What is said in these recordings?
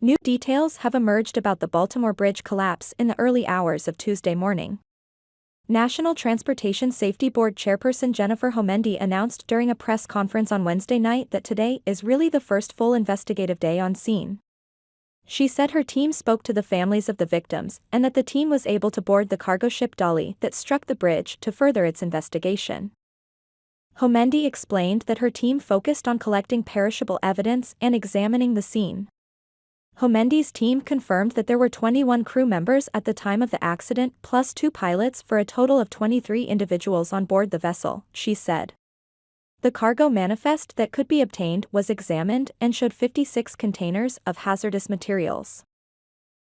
New details have emerged about the Baltimore Bridge collapse in the early hours of Tuesday morning. National Transportation Safety Board Chairperson Jennifer Homendy announced during a press conference on Wednesday night that today is really the first full investigative day on scene. She said her team spoke to the families of the victims and that the team was able to board the cargo ship Dali that struck the bridge to further its investigation. Homendy explained that her team focused on collecting perishable evidence and examining the scene. Homendy's team confirmed that there were 21 crew members at the time of the accident plus 2 pilots for a total of 23 individuals on board the vessel, she said. The cargo manifest that could be obtained was examined and showed 56 containers of hazardous materials.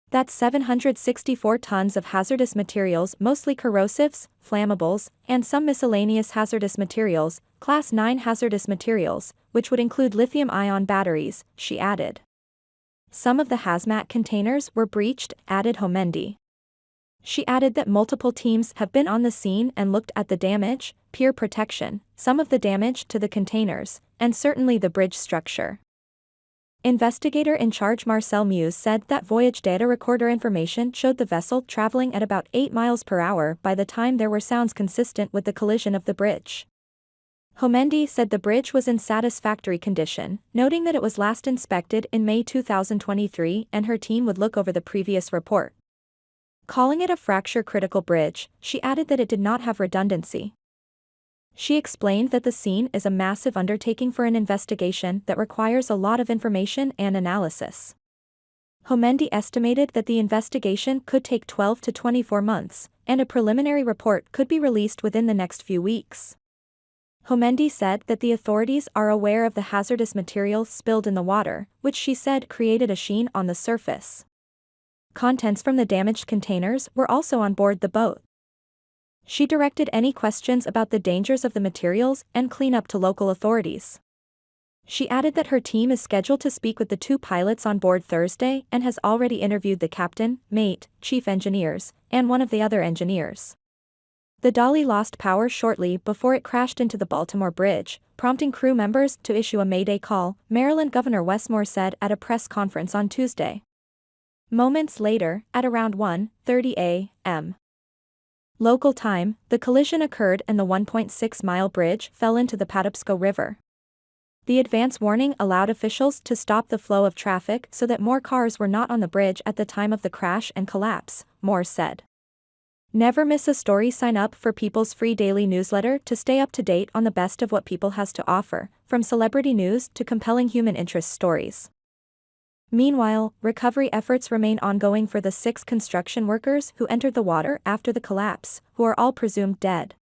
That's 764 tons of hazardous materials, mostly corrosives, flammables, and some miscellaneous hazardous materials, Class 9 hazardous materials, which would include lithium-ion batteries, she added. Some of the hazmat containers were breached, added Homendy. She added that multiple teams have been on the scene and looked at the damage, pier protection, some of the damage to the containers, and certainly the bridge structure. Investigator in charge Marcel Muse said that voyage data recorder information showed the vessel traveling at about 8 miles per hour by the time there were sounds consistent with the collision of the bridge. Homendy said the bridge was in satisfactory condition, noting that it was last inspected in May 2023 and her team would look over the previous report. Calling it a fracture-critical bridge, she added that it did not have redundancy. She explained that the scene is a massive undertaking for an investigation that requires a lot of information and analysis. Homendy estimated that the investigation could take 12 to 24 months, and a preliminary report could be released within the next few weeks. Homendy said that the authorities are aware of the hazardous material spilled in the water, which she said created a sheen on the surface. Contents from the damaged containers were also on board the boat. She directed any questions about the dangers of the materials and cleanup to local authorities. She added that her team is scheduled to speak with the 2 pilots on board Thursday and has already interviewed the captain, mate, chief engineers, and one of the other engineers. The Dali lost power shortly before it crashed into the Baltimore Bridge, prompting crew members to issue a Mayday call, Maryland Governor Wes Moore said at a press conference on Tuesday. Moments later, at around 1:30 a.m. local time, the collision occurred and the 1.6-mile bridge fell into the Patapsco River. The advance warning allowed officials to stop the flow of traffic so that more cars were not on the bridge at the time of the crash and collapse, Moore said. Never miss a story. Sign up for People's free daily newsletter to stay up to date on the best of what People has to offer, from celebrity news to compelling human interest stories. Meanwhile, recovery efforts remain ongoing for the 6 construction workers who entered the water after the collapse, who are all presumed dead.